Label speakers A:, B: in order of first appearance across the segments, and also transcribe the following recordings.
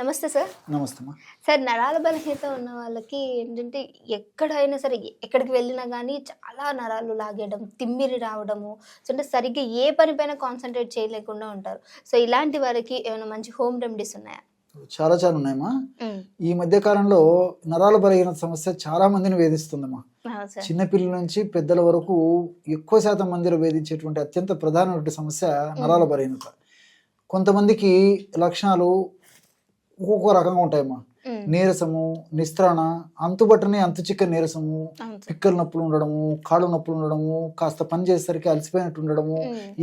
A: నమస్తే సార్.
B: నమస్తే అమ్మా.
A: సార్ నరాల బలహీనత ఉన్న వాళ్ళకి ఏంటంటే ఎక్కడైనా సరే ఎక్కడికి వెళ్ళినా గానీ చాలా నరాలు లాగేయడం, తిమ్మిరి రావడము, సో అంటే సరిగ్గా ఏ పని పైన కాన్సంట్రేట్ చేయలేకుండా ఉంటారు. సో ఇలాంటి వారికి ఏమైనా మంచి హోమ్ రెమెడీస్ ఉన్నాయా?
B: చాలా చాలా ఉన్నాయమ్మా. ఈ మధ్య కాలంలో నరాల బలహీనత సమస్య చాలా మందిని వేధిస్తుందమ్మా. చిన్నపిల్లల నుంచి పెద్దల వరకు ఎక్కువ శాతం మందిలో వేధించేటువంటి అత్యంత ప్రధానమైన సమస్య నరాల బలహీనత. కొంతమందికి లక్షణాలు ఒక్కొక్క రకంగా ఉంటాయమ్మా. నీరసము, నిస్త్రాణ, అంతుబట్టని అంతు చిక్కని నీరసము, పిక్కల నొప్పులు ఉండడము, కాళ్ళు నొప్పులు ఉండడము, కాస్త పని చేసేసరికి అలసిపోయినట్టు ఉండడము,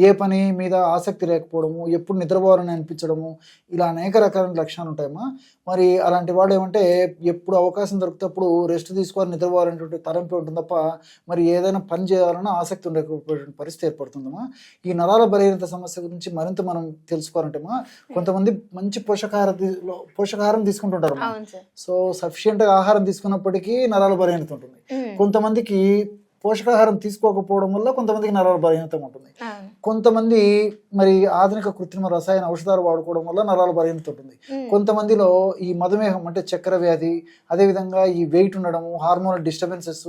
B: ఏ పని మీద ఆసక్తి లేకపోవడము, ఎప్పుడు నిద్రపోవాలని అనిపించడము, ఇలా అనేక రకాల లక్షణాలు ఉంటాయమ్మా. మరి అలాంటి వాడు ఏమంటే ఎప్పుడు అవకాశం దొరికినప్పుడు రెస్ట్ తీసుకోవాలని నిద్రపోవాలనేటువంటి తరంపి ఉంటుంది తప్ప మరి ఏదైనా పని చేయాలన్నా ఆసక్తి ఉండకపోయేటువంటి పరిస్థితి ఏర్పడుతుందమ్మా. ఈ నరాల బలహీనత సమస్య గురించి మరింత మనం తెలుసుకోవాలంటేమా కొంతమంది మంచి పోషకాహారం తీసుకుంటుంటారు. సో సఫిషియెంట్ గా ఆహారం తీసుకున్నప్పటికీ నరాల బలహీనత ఉంటుంది. కొంతమందికి పోషకాహారం తీసుకోకపోవడం వల్ల కొంతమందికి నరాల బలహీనత ఉంటుంది. కొంతమంది మరి ఆధునిక కృత్రిమ రసాయన ఔషధాలు వాడుకోవడం వల్ల నరాల బలహీనత ఉంటుంది. కొంతమందిలో ఈ మధుమేహం అంటే చక్కెర వ్యాధి, అదేవిధంగా ఈ వెయిట్ ఉండడము, హార్మోనల్ డిస్టర్బెన్సెస్,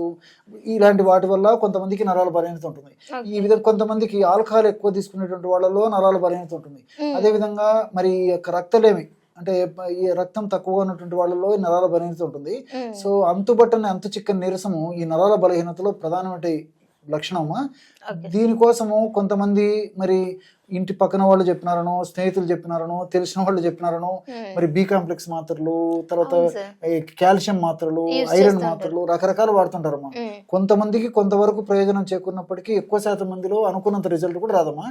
B: ఇలాంటి వాటి వల్ల కొంతమందికి నరాల బలహీనత ఉంటుంది. ఈ విధంగా కొంతమందికి ఆల్కహాల్ ఎక్కువ తీసుకునేటువంటి వాళ్ళలో నరాల బలహీనత ఉంటుంది. అదేవిధంగా మరి రక్తలేమి అంటే ఈ రక్తం తక్కువగా ఉన్నటువంటి వాళ్ళలో నరాల బలహీనత ఉంటుంది. సో అంతుబట్టని అంతు చిక్కని నీరసము ఈ నరాల బలహీనతలో ప్రధానమైన లక్షణమా. దీనికోసము కొంతమంది మరి ఇంటి పక్కన వాళ్ళు చెప్పినారనో, స్నేహితులు చెప్పినారనో, తెలిసిన వాళ్ళు చెప్పినారనో మరి బి కాంప్లెక్స్ మాత్రలు, తర్వాత కాల్షియం మాత్రలు, ఐరన్ మాత్రలు రకరకాలు వాడుతుంటారమ్మా. కొంతమందికి కొంతవరకు ప్రయోజనం చేకూరినప్పటికీ ఎక్కువ శాతం మందిలో అనుకున్నంత రిజల్ట్ కూడా రాదమ్మా.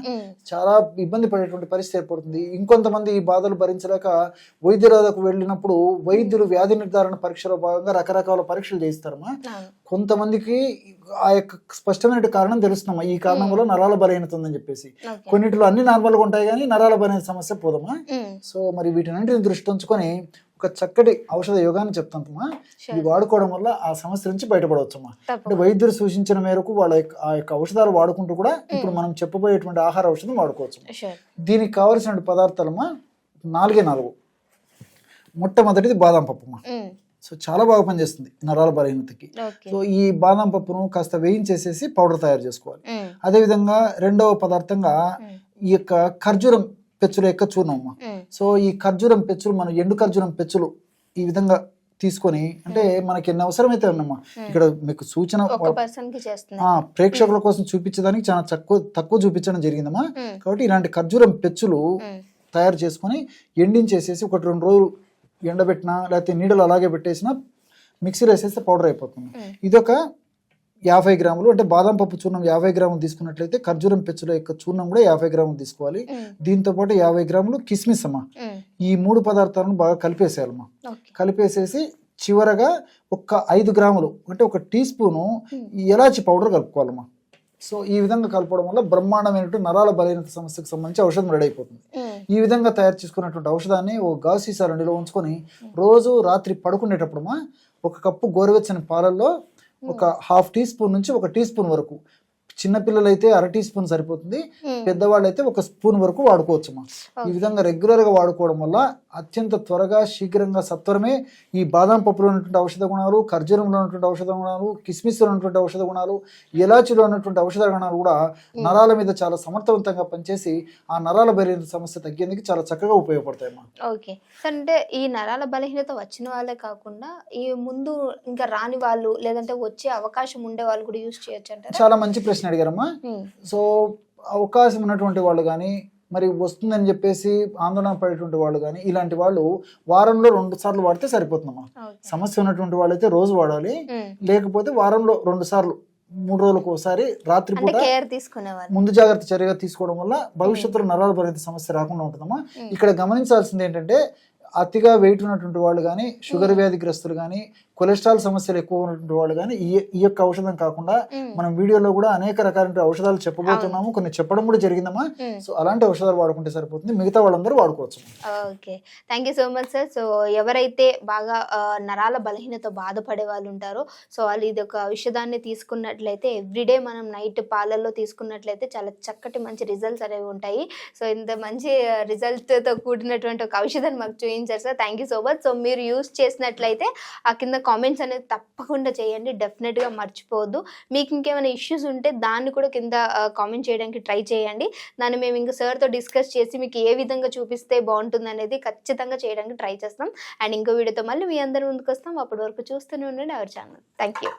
B: చాలా ఇబ్బంది పడేటువంటి పరిస్థితి ఏర్పడుతుంది. ఇంకొంతమంది ఈ బాధలు భరించలేక వైద్యులకు వెళ్ళినప్పుడు వైద్యులు వ్యాధి నిర్ధారణ పరీక్షలో భాగంగా రకరకాల పరీక్షలు చేయిస్తారమ్మా. కొంతమందికి ఆ యొక్క స్పష్టమైన కారణం తెలుస్తున్నామా, ఈ కారణం వల్ల నరాల బలహీనత ఉందని చెప్పేసి. కొన్నిటిలో అన్ని నార్మల్గా ఉంటాయి కానీ నరాల బలహీనత సమస్య పోదమ్మా. సో మరి వీటిని దృష్టి ఉంచుకొని ఒక చక్కటి ఔషధ యోగాన్ని చెప్తామా. ఇది వాడుకోవడం వల్ల ఆ సమస్య నుంచి బయటపడవచ్చమ్మా. అంటే వైద్యులు సూచించిన మేరకు వాళ్ళ ఆ యొక్క ఔషధాలు వాడుకుంటూ కూడా ఇప్పుడు మనం చెప్పబోయేటువంటి ఆహార ఔషధం వాడుకోవచ్చు. దీనికి కావలసిన పదార్థాలమ్మా 4. మొట్టమొదటిది బాదం పప్పుమ్మా. సో చాలా బాగా పనిచేస్తుంది నరాల బలహీనతకి. సో ఈ బాదం పప్పును కాస్త వేయించేసేసి పౌడర్ తయారు చేసుకోవాలి. అదేవిధంగా రెండవ పదార్థంగా ఈ యొక్క ఖర్జూరం పెచ్చుల యొక్క చూర్ణం అమ్మా. సో ఈ ఖర్జూరం పెచ్చులు, మన ఎండు ఖర్జూరం పెచ్చులు ఈ విధంగా తీసుకొని, అంటే మనకి ఎన్ని అవసరమైతే ఉన్నమ్మా. ఇక్కడ మీకు సూచన ప్రేక్షకుల కోసం చూపించడానికి చాలా తక్కువ చూపించడం జరిగిందమ్మా. కాబట్టి ఇలాంటి ఖర్జూరం పెచ్చులు తయారు చేసుకొని ఎండించేసేసి 1-2 రోజులు ఎండబెట్టినా లేకపోతే నీడలు అలాగే పెట్టేసినా మిక్సీలో వేసేస్తే పౌడర్ అయిపోతుంది. ఇదొక 50 గ్రాములు. అంటే బాదం పప్పు చూర్ణం 50 గ్రాములు తీసుకున్నట్లయితే ఖర్జూరం పెచ్చుల యొక్క చూర్ణం కూడా 50 గ్రాములు తీసుకోవాలి. దీంతో పాటు 50 గ్రాములు కిస్మిస్ అమ్మా. ఈ 3 పదార్థాలను బాగా కలిపేసేయాలమ్మా. కలిపేసేసి చివరగా ఒక 5 గ్రాములు అంటే 1 టీ స్పూను ఎలాచి పౌడర్ కలుపుకోవాలమ్మా. సో ఈ విధంగా కలపడం వల్ల బ్రహ్మాండమైనటువంటి నరాల బలహీనత సమస్యకు సంబంధించి ఔషధం రెడీ అయిపోతుంది. ఈ విధంగా తయారు చేసుకున్నటువంటి ఔషధాన్ని ఓ గాజు సీసా 2లో ఉంచుకొని రోజు రాత్రి పడుకునేటప్పుడు 1 కప్పు గోరువెచ్చని పాలల్లో ఒక 1/2 టీ స్పూన్ నుంచి 1 టీ స్పూన్ వరకు, చిన్నపిల్లలైతే 1/2 టీ స్పూన్ సరిపోతుంది, పెద్దవాళ్ళు అయితే 1 స్పూన్ వరకు వాడుకోవచ్చమ్మా. ఈ విధంగా రెగ్యులర్ గా వాడుకోవడం వల్ల అత్యంత త్వరగా శీఘ్రంగా సత్వరమే ఈ బాదం పప్పులో ఉన్నటువంటి ఔషధ గుణాలు, ఖర్జూరంలో ఉన్నటువంటి ఔషధ గుణాలు, కిస్మిస్లో ఉన్నటువంటి ఔషధ గుణాలు, ఎలాచిలో ఉన్నటువంటి ఔషధ గుణాలు కూడా నరాల మీద చాలా సమర్థవంతంగా పనిచేసి ఆ నరాల బలహీనత సమస్య తగ్గేందుకు చాలా చక్కగా ఉపయోగపడతాయమ్మా.
A: Okay sir. అంటే ఈ నరాల బలహీనత వచ్చిన వాళ్ళే కాకుండా ఈ ముందు ఇంకా రాని వాళ్ళు లేదంటే వచ్చే అవకాశం ఉండే వాళ్ళు కూడా యూజ్ చేయొచ్చు అంటారా?
B: చాలా మంచి ప్రశ్న అడిగారమ్మా. సో అవకాశం ఉన్నటువంటి వాళ్ళు కానీ, మరి వస్తుందని చెప్పేసి ఆందోళన పడేటువంటి వాళ్ళు కానీ, ఇలాంటి వాళ్ళు వారంలో 2 సార్లు వాడితే సరిపోతుందమ్మా. సమస్య ఉన్నటువంటి వాళ్ళైతే రోజు వాడాలి. లేకపోతే వారంలో 2 సార్లు 3 రోజులకు ఒకసారి రాత్రిపూట ముందు జాగ్రత్త చర్యగా తీసుకోవడం వల్ల భవిష్యత్తులో నరాల బలహీనత సమస్య రాకుండా ఉంటుందమ్మా. ఇక్కడ గమనించాల్సింది ఏంటంటే అతిగా వెయిట్ ఉన్నటువంటి వాళ్ళు కానీ, షుగర్ వ్యాధిగ్రస్తులు కానీ, కొలెస్ట్రాల్ సమస్యలు ఎక్కువ ఉన్నటువంటి వాళ్ళు కానీ ఈ యొక్క ఔషధం కాకుండా మనం వీడియోలో కూడా అనేక రకాల ఔషధాలు చెప్పబోతున్నాము, కొన్ని చెప్పడం కూడా జరిగిందమ్మా. సో అలాంటి ఔషధాలు వాడుకుంటే సరిపోతుంది, మిగతా వాళ్ళందరూ వాడుకోవచ్చు.
A: Okay, thank you so much sir. So ఎవరైతే బాగా నరాల బలహీనతో బాధపడే వాళ్ళు ఉంటారో సో వాళ్ళు ఇది ఒక ఔషధాన్ని తీసుకున్నట్లయితే ఎవ్రీడే మనం నైట్ పాలల్లో తీసుకున్నట్లయితే చాలా చక్కటి మంచి రిజల్ట్స్ అనేవి ఉంటాయి. సో ఇంత మంచి రిజల్ట్తో కూడినటువంటి ఒక ఔషధాన్ని మాకు చూపించారు sir, thank you so much. So మీరు యూస్ చేసినట్లయితే ఆ కింద కామెంట్స్ అనేది తప్పకుండా చేయండి, డెఫినెట్గా మర్చిపోవద్దు. మీకు ఇంకేమైనా ఇష్యూస్ ఉంటే దాన్ని కూడా కింద కామెంట్ చేయడానికి ట్రై చేయండి. దాన్ని మేము ఇంకా సార్తో డిస్కస్ చేసి మీకు ఏ విధంగా చూపిస్తే బాగుంటుంది అనేది ఖచ్చితంగా చేయడానికి ట్రై చేస్తాం. అండ్ ఇంకో వీడియోతో మళ్ళీ మీ అందరి ముందుకు వస్తాం. అప్పటి వరకు చూస్తూనే ఉండండి అవర్ ఛానల్. Thank you.